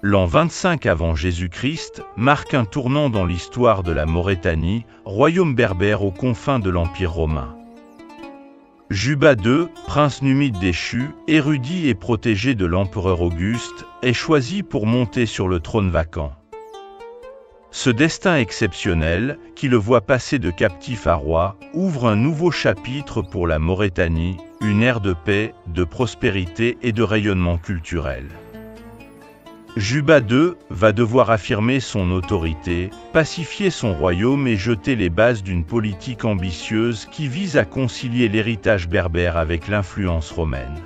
L'an 25 avant Jésus-Christ marque un tournant dans l'histoire de la Maurétanie, royaume berbère aux confins de l'Empire romain. Juba II, prince numide déchu, érudit et protégé de l'empereur Auguste, est choisi pour monter sur le trône vacant. Ce destin exceptionnel, qui le voit passer de captif à roi, ouvre un nouveau chapitre pour la Maurétanie, une ère de paix, de prospérité et de rayonnement culturel. Juba II va devoir affirmer son autorité, pacifier son royaume et jeter les bases d'une politique ambitieuse qui vise à concilier l'héritage berbère avec l'influence romaine.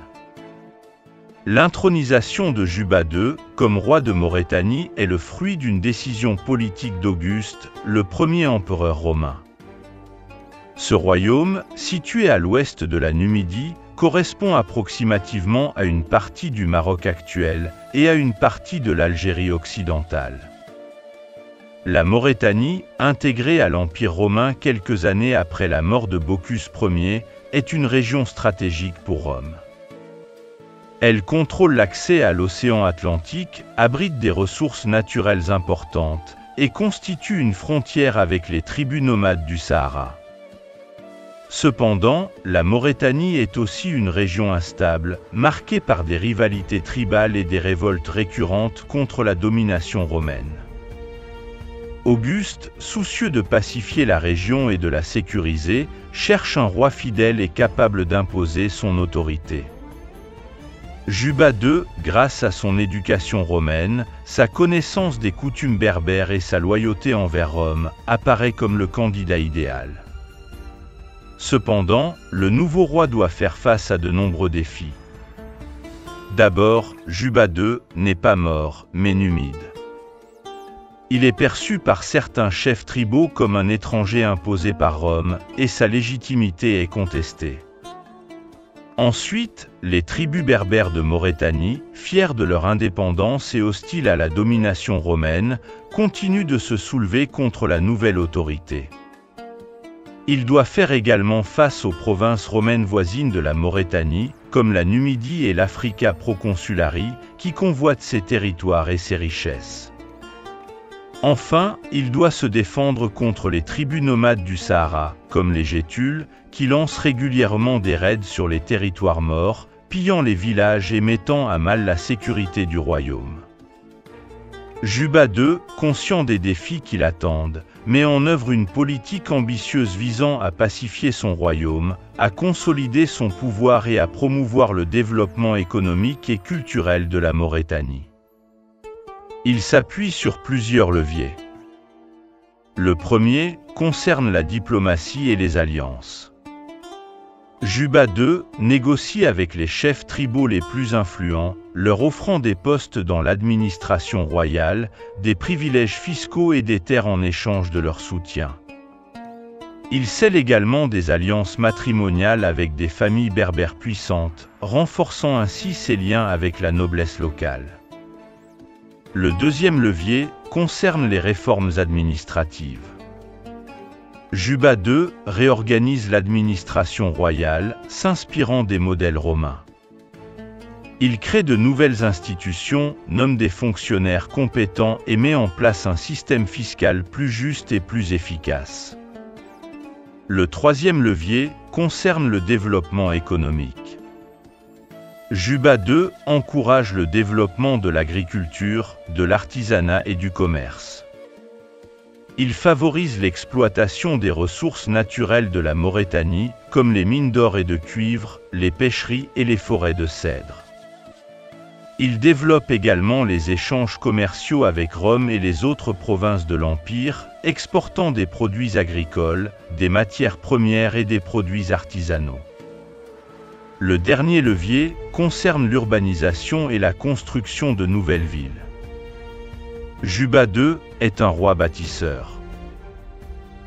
L'intronisation de Juba II comme roi de Maurétanie est le fruit d'une décision politique d'Auguste, le premier empereur romain. Ce royaume, situé à l'ouest de la Numidie, correspond approximativement à une partie du Maroc actuel et à une partie de l'Algérie occidentale. La Maurétanie, intégrée à l'Empire romain quelques années après la mort de Bocchus Ier, est une région stratégique pour Rome. Elle contrôle l'accès à l'océan Atlantique, abrite des ressources naturelles importantes et constitue une frontière avec les tribus nomades du Sahara. Cependant, la Maurétanie est aussi une région instable, marquée par des rivalités tribales et des révoltes récurrentes contre la domination romaine. Auguste, soucieux de pacifier la région et de la sécuriser, cherche un roi fidèle et capable d'imposer son autorité. Juba II, grâce à son éducation romaine, sa connaissance des coutumes berbères et sa loyauté envers Rome, apparaît comme le candidat idéal. Cependant, le nouveau roi doit faire face à de nombreux défis. D'abord, Juba II n'est pas mort, mais numide. Il est perçu par certains chefs tribaux comme un étranger imposé par Rome, et sa légitimité est contestée. Ensuite, les tribus berbères de Maurétanie, fiers de leur indépendance et hostiles à la domination romaine, continuent de se soulever contre la nouvelle autorité. Il doit faire également face aux provinces romaines voisines de la Maurétanie, comme la Numidie et l'Africa Proconsularie, qui convoitent ses territoires et ses richesses. Enfin, il doit se défendre contre les tribus nomades du Sahara, comme les Gétules, qui lancent régulièrement des raids sur les territoires morts, pillant les villages et mettant à mal la sécurité du royaume. Juba II, conscient des défis qui l'attendent, met en œuvre une politique ambitieuse visant à pacifier son royaume, à consolider son pouvoir et à promouvoir le développement économique et culturel de la Maurétanie. Il s'appuie sur plusieurs leviers. Le premier concerne la diplomatie et les alliances. Juba II négocie avec les chefs tribaux les plus influents, leur offrant des postes dans l'administration royale, des privilèges fiscaux et des terres en échange de leur soutien. Il scelle également des alliances matrimoniales avec des familles berbères puissantes, renforçant ainsi ses liens avec la noblesse locale. Le deuxième levier concerne les réformes administratives. Juba II réorganise l'administration royale, s'inspirant des modèles romains. Il crée de nouvelles institutions, nomme des fonctionnaires compétents et met en place un système fiscal plus juste et plus efficace. Le troisième levier concerne le développement économique. Juba II encourage le développement de l'agriculture, de l'artisanat et du commerce. Il favorise l'exploitation des ressources naturelles de la Maurétanie, comme les mines d'or et de cuivre, les pêcheries et les forêts de cèdre. Il développe également les échanges commerciaux avec Rome et les autres provinces de l'Empire, exportant des produits agricoles, des matières premières et des produits artisanaux. Le dernier levier concerne l'urbanisation et la construction de nouvelles villes. Juba II est un roi bâtisseur.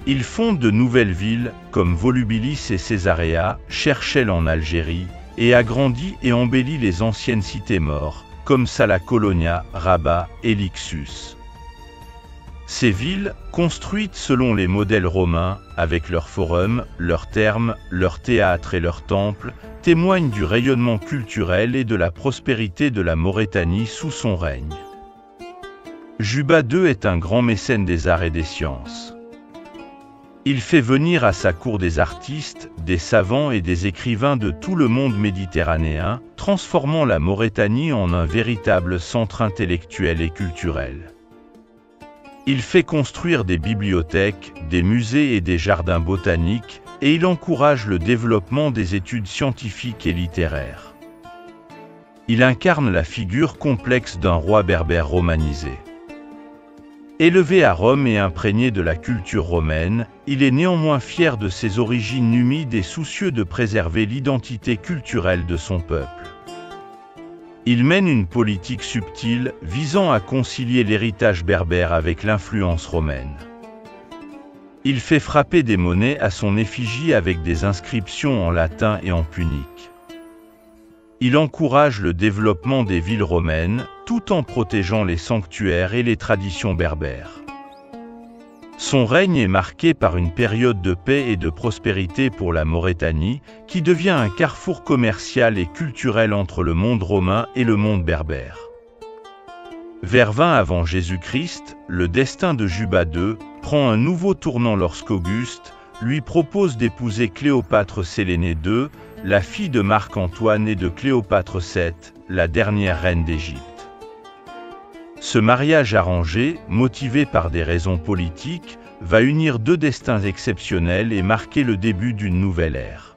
Il fonde de nouvelles villes comme Volubilis et Césaréa, Cherchel en Algérie, et agrandit et embellit les anciennes cités mortes, comme Sala Colonia, Rabat et Lixus. Ces villes, construites selon les modèles romains, avec leurs forums, leurs thermes, leurs théâtres et leurs temples, témoigne du rayonnement culturel et de la prospérité de la Maurétanie sous son règne. Juba II est un grand mécène des arts et des sciences. Il fait venir à sa cour des artistes, des savants et des écrivains de tout le monde méditerranéen, transformant la Maurétanie en un véritable centre intellectuel et culturel. Il fait construire des bibliothèques, des musées et des jardins botaniques, et il encourage le développement des études scientifiques et littéraires. Il incarne la figure complexe d'un roi berbère romanisé. Élevé à Rome et imprégné de la culture romaine, il est néanmoins fier de ses origines numides et soucieux de préserver l'identité culturelle de son peuple. Il mène une politique subtile visant à concilier l'héritage berbère avec l'influence romaine. Il fait frapper des monnaies à son effigie avec des inscriptions en latin et en punique. Il encourage le développement des villes romaines, tout en protégeant les sanctuaires et les traditions berbères. Son règne est marqué par une période de paix et de prospérité pour la Maurétanie, qui devient un carrefour commercial et culturel entre le monde romain et le monde berbère. Vers 20 avant Jésus-Christ, le destin de Juba II prend un nouveau tournant lorsqu'Auguste lui propose d'épouser Cléopâtre Sélénée II, la fille de Marc-Antoine et de Cléopâtre VII, la dernière reine d'Égypte. Ce mariage arrangé, motivé par des raisons politiques, va unir deux destins exceptionnels et marquer le début d'une nouvelle ère.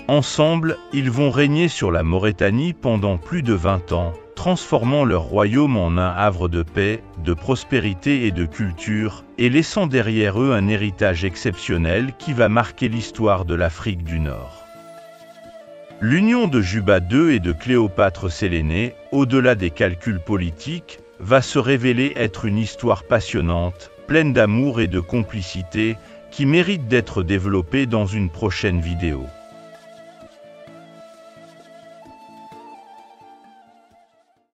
Ensemble, ils vont régner sur la Maurétanie pendant plus de 20 ans, transformant leur royaume en un havre de paix, de prospérité et de culture, et laissant derrière eux un héritage exceptionnel qui va marquer l'histoire de l'Afrique du Nord. L'union de Juba II et de Cléopâtre Sélénée, au-delà des calculs politiques, va se révéler être une histoire passionnante, pleine d'amour et de complicité, qui mérite d'être développée dans une prochaine vidéo.